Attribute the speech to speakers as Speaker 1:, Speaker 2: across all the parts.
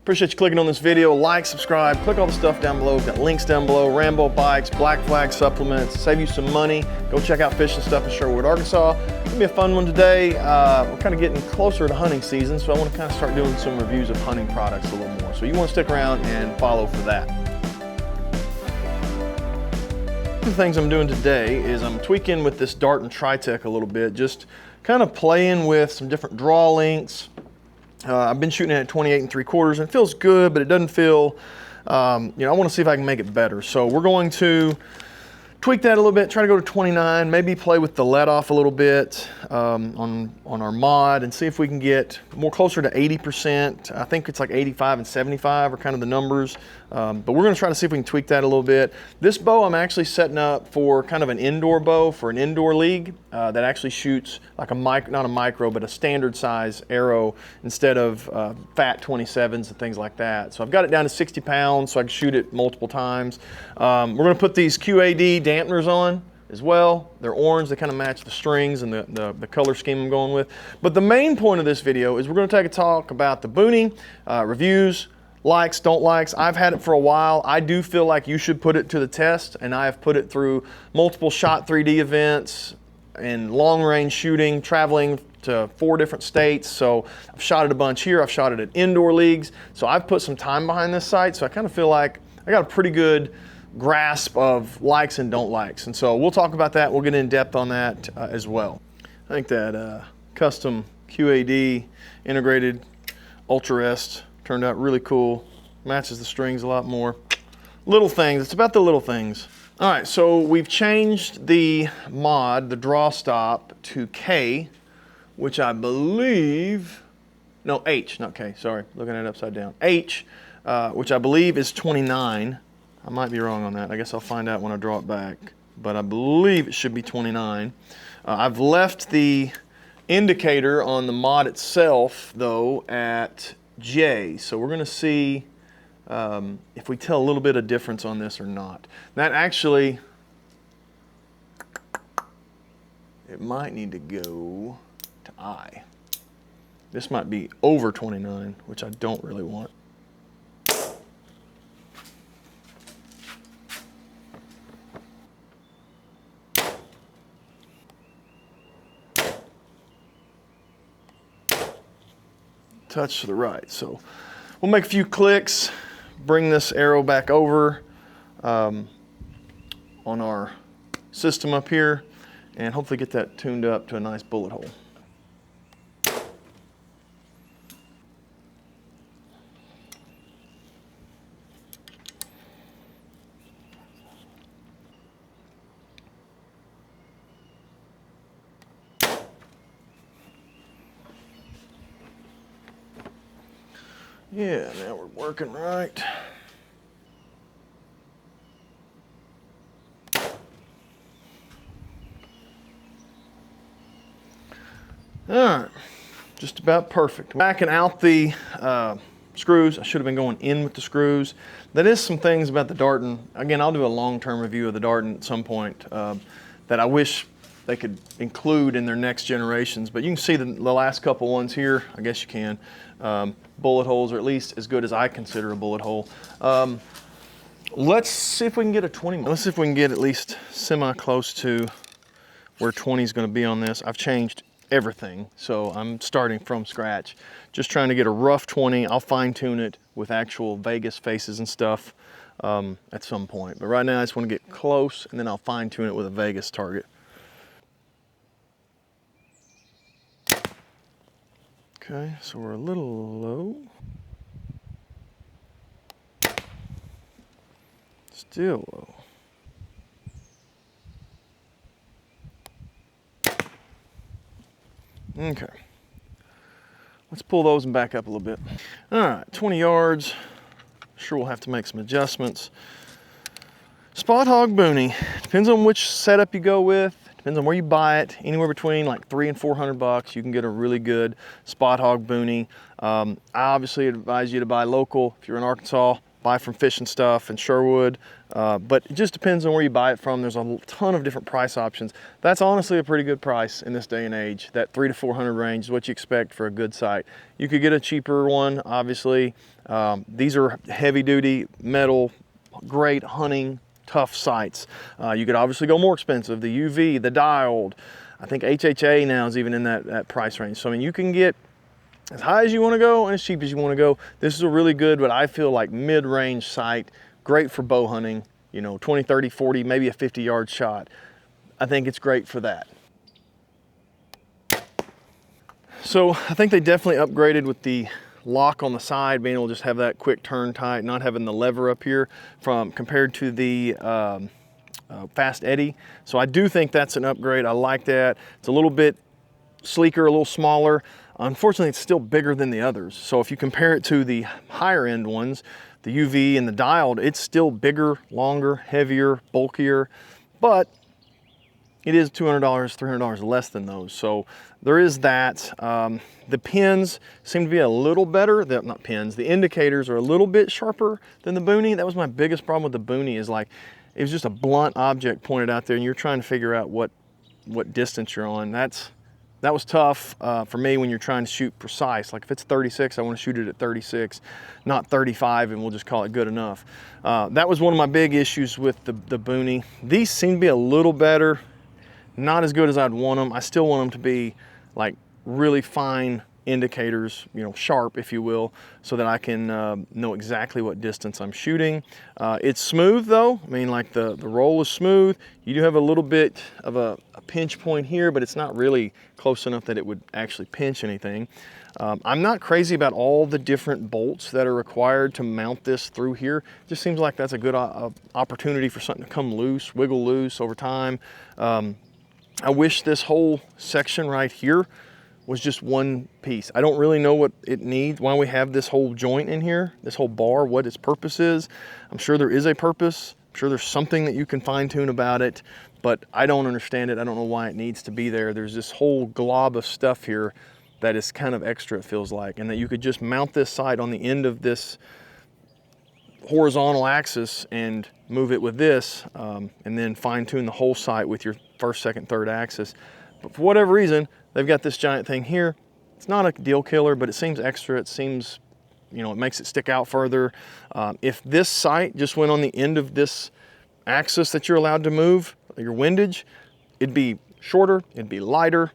Speaker 1: Appreciate you clicking on this video. Like, subscribe, click all the stuff down below. We've got links down below. Rambo bikes, Black Flag supplements, save you some money. Go check out fishing stuff in Sherwood, Arkansas. It's gonna be a fun one today. We're kind of getting closer to hunting season, so I want to kind of start doing some reviews of hunting products a little more. So you want to stick around and follow for that. One of the things I'm doing today is I'm tweaking with this Dart and Tritech a little bit, just kind of playing with some different draw lengths. I've been shooting it at 28 3/4 and it feels good, but it doesn't feel, I want to see if I can make it better. So we're going to tweak that a little bit, try to go to 29, maybe play with the let off a little bit on our mod and see if we can get more closer to 80%. I think it's like 85 and 75 are kind of the numbers, but we're gonna try to see if we can tweak that a little bit. This bow I'm actually setting up for kind of an indoor bow for an indoor league that actually shoots like a not a micro, but a standard size arrow instead of fat 27s and things like that. So I've got it down to 60 pounds so I can shoot it multiple times. We're gonna put these QAD dampeners on as well. They're orange, they kind of match the strings and the color scheme I'm going with. But the main point of this video is we're going to take a talk about the Boonie, reviews, likes, don't likes. I've had it for a while. I do feel like you should put it to the test, and I have put it through multiple Shot 3D events and long range shooting, traveling to 4 different states. So I've shot it a bunch here. I've shot it at indoor leagues. So I've put some time behind this sight. So I kind of feel like I got a pretty good grasp of likes and don't likes, and so we'll talk about that. We'll get in depth on that as well. I think that custom QAD integrated Ultra Rest turned out really cool. Matches the strings a lot more. Little things, it's about the little things. All right, so we've changed the mod, the draw stop, to K, which I believe, no, H, not K, sorry, looking at it upside down. H, which I believe is 29. I might be wrong on that. I guess I'll find out when I draw it back, but I believe it should be 29. I've left the indicator on the mod itself, though, at J. So we're going to see if we tell a little bit of difference on this or not. That actually, it might need to go to I. This might be over 29, which I don't really want. Touch to the right. So we'll make a few clicks, bring this arrow back over on our system up here, and hopefully get that tuned up to a nice bullet hole. Yeah, now we're working right. All right, just about perfect. Backing out the screws. I should have been going in with the screws. That is some things about the Dart, and again, I'll do a long-term review of the Dart at some point that I wish they could include in their next generations. But you can see the last couple ones here. I guess you can. Bullet holes are at least as good as I consider a bullet hole. Let's see if we can get a 20. Let's see if we can get at least semi-close to where 20 is going to be on this. I've changed everything, so I'm starting from scratch. Just trying to get a rough 20. I'll fine-tune it with actual Vegas faces and stuff at some point. But right now I just want to get close, and then I'll fine-tune it with a Vegas target. Okay, so we're a little low. Still low. Okay. Let's pull those and back up a little bit. All right, 20 yards. Sure we'll have to make some adjustments. Spotthog Boonie. Depends on which setup you go with. Depends on where you buy it. Anywhere between like $300 and $400, you can get a really good Spotthog Boonie. I obviously advise you to buy local. If you're in Arkansas, buy from Fish and Stuff and Sherwood, but it just depends on where you buy it from. There's a ton of different price options. That's honestly a pretty good price in this day and age. That $300 to $400 range is what you expect for a good sight. You could get a cheaper one, obviously. These are heavy duty metal, great hunting, tough sights. You could obviously go more expensive, the UV, the dialed. I think HHA now is even in that price range. So I mean, you can get as high as you want to go and as cheap as you want to go. This is a really good, but I feel like mid-range sight, great for bow hunting, you know, 20, 30, 40, maybe a 50-yard shot. I think it's great for that. So I think they definitely upgraded with the lock on the side, being able to just have that quick turn tight, not having the lever up here compared to the Fast Eddy. So I do think that's an upgrade. I like that. It's a little bit sleeker, a little smaller. Unfortunately, it's still bigger than the others. So if you compare it to the higher end ones, the UV and the dialed, it's still bigger, longer, heavier, bulkier, but it is $200, $300 less than those. So there is that. The pins seem to be a little better. Not pins, the indicators are a little bit sharper than the Boonie. That was my biggest problem with the Boonie, is like, it was just a blunt object pointed out there and you're trying to figure out what distance you're on. That was tough for me when you're trying to shoot precise. Like if it's 36, I want to shoot it at 36, not 35, and we'll just call it good enough. That was one of my big issues with the Boonie. These seem to be a little better, not as good as I'd want them. I still want them to be like really fine indicators, you know, sharp, if you will, so that I can know exactly what distance I'm shooting. It's smooth though. I mean, like the roll is smooth. You do have a little bit of a pinch point here, but it's not really close enough that it would actually pinch anything. I'm not crazy about all the different bolts that are required to mount this through here. It just seems like that's a good opportunity for something to come loose, wiggle loose over time. I wish this whole section right here was just one piece. I don't really know what it needs, why we have this whole joint in here, this whole bar, what its purpose is. I'm sure there is a purpose. I'm sure there's something that you can fine tune about it, but I don't understand it. I don't know why it needs to be there. There's this whole glob of stuff here that is kind of extra, it feels like, and that you could just mount this sight on the end of this horizontal axis and move it with this, and then fine tune the whole sight with your first, second, third axis. But for whatever reason, they've got this giant thing here. It's not a deal killer, but it seems extra. It seems, you know, it makes it stick out further. If this sight just went on the end of this axis that you're allowed to move, your windage, it'd be shorter, it'd be lighter,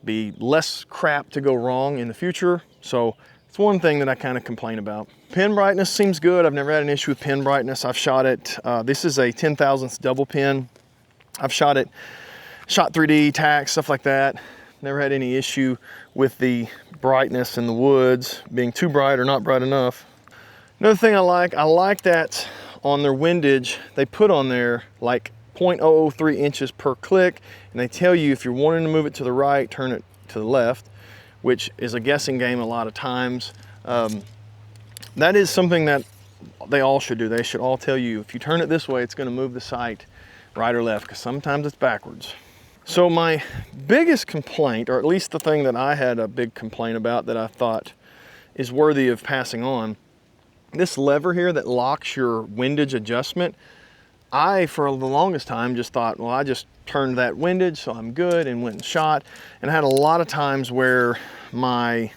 Speaker 1: be less crap to go wrong in the future. So it's one thing that I kind of complain about. Pin brightness seems good. I've never had an issue with pin brightness. I've shot it. This is a 10 thousandths double pin. I've shot 3D, tack, stuff like that. Never had any issue with the brightness in the woods being too bright or not bright enough. Another thing I like that on their windage, they put on there like 0.003 inches per click, and they tell you if you're wanting to move it to the right, turn it to the left, which is a guessing game a lot of times. That is something that they all should do. They should all tell you, if you turn it this way, it's gonna move the sight right or left, because sometimes it's backwards. So my biggest complaint, or at least the thing that I had a big complaint about that I thought is worthy of passing on, this lever here that locks your windage adjustment, I, for the longest time, just thought, well, I just turned that windage, so I'm good, and went and shot. And I had a lot of times where my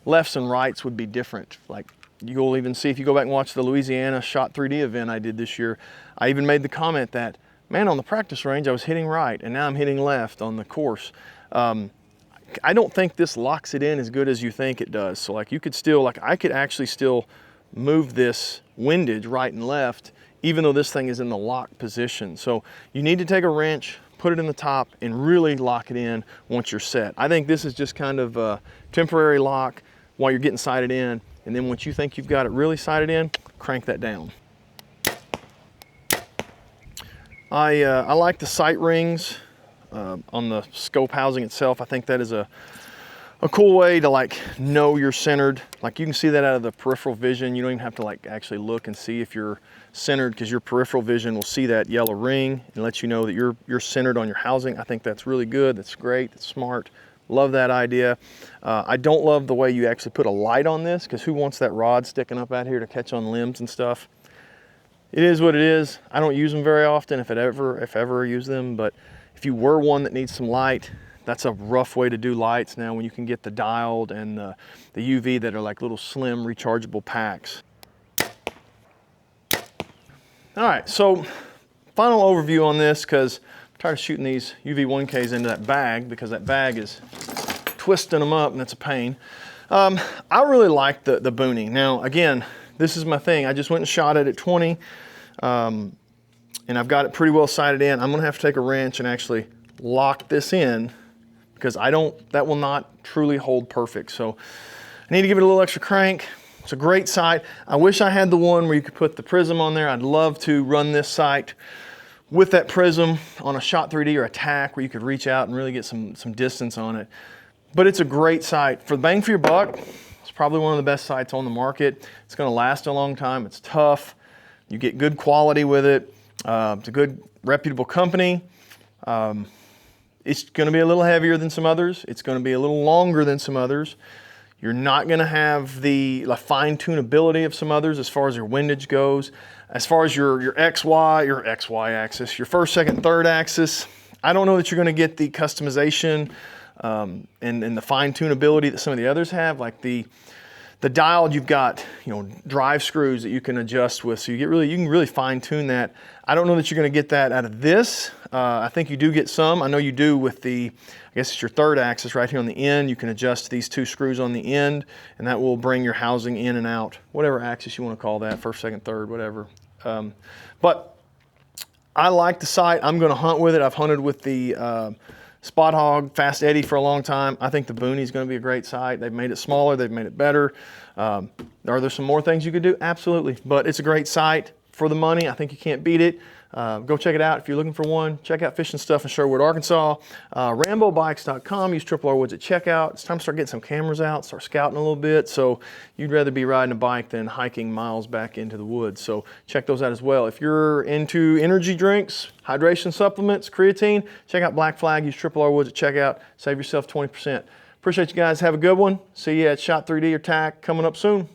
Speaker 1: lefts and rights would be different. Like, you'll even see if you go back and watch the Louisiana Shot 3D event I did this year, I even made the comment that, man, on the practice range, I was hitting right, and now I'm hitting left on the course. I don't think this locks it in as good as you think it does. So like, you could still, like, I could actually still move this windage right and left, even though this thing is in the lock position. So you need to take a wrench, put it in the top, and really lock it in once you're set. I think this is just kind of a temporary lock while you're getting sighted in, and then once you think you've got it really sighted in, crank that down. I like the sight rings on the scope housing itself. I think that is a cool way to like know you're centered. Like, you can see that out of the peripheral vision. You don't even have to like actually look and see if you're centered, because your peripheral vision will see that yellow ring and let you know that you're centered on your housing. I think that's really good. That's great. That's smart. Love that idea. I don't love the way you actually put a light on this, because who wants that rod sticking up out here to catch on limbs and stuff? It is what it is. I don't use them very often, if ever use them, but if you were one that needs some light, that's a rough way to do lights now when you can get the dialed and the UV that are like little slim rechargeable packs. All right, so final overview on this, because I'm tired of shooting these UV 1Ks into that bag, because that bag is twisting them up and it's a pain. I really like the Boonie. Now, again, this is my thing. I just went and shot it at 20, and I've got it pretty well sighted in. I'm gonna have to take a wrench and actually lock this in, because that will not truly hold perfect. So I need to give it a little extra crank. It's a great sight. I wish I had the one where you could put the prism on there. I'd love to run this sight with that prism on a Shot 3D or a Tac, where you could reach out and really get some distance on it. But it's a great sight. For the bang for your buck, it's probably one of the best sights on the market. It's gonna last a long time. It's tough. You get good quality with it. It's a good, reputable company. It's gonna be a little heavier than some others. It's gonna be a little longer than some others. You're not gonna have the fine tunability of some others as far as your windage goes. As far as your XY axis, your first, second, third axis, I don't know that you're gonna get the customization and the fine tunability that some of the others have. Like the dial, you've got, you know, drive screws that you can adjust with, so you can really fine tune that. I don't know that you're gonna get that out of this. I think you do get some. I know you do with I guess it's your third axis right here on the end. You can adjust these two screws on the end, and that will bring your housing in and out, whatever axis you want to call that, first, second, third, whatever. But I like the sight. I'm going to hunt with it. I've hunted with the Spotthog Fast Eddie for a long time. I think the Boonie is going to be a great sight. They've made it smaller. They've made it better. Are there some more things you could do? Absolutely. But it's a great sight for the money. I think you can't beat it. Go check it out if you're looking for one. Check out Fishing Stuff in Sherwood, Arkansas. RamboBikes.com. Use TripleRwoods at checkout. It's time to start getting some cameras out, start scouting a little bit. So you'd rather be riding a bike than hiking miles back into the woods. So check those out as well. If you're into energy drinks, hydration supplements, creatine, check out Black Flag. Use TripleRwoods at checkout. Save yourself 20%. Appreciate you guys. Have a good one. See you at Shot 3D or Tac coming up soon.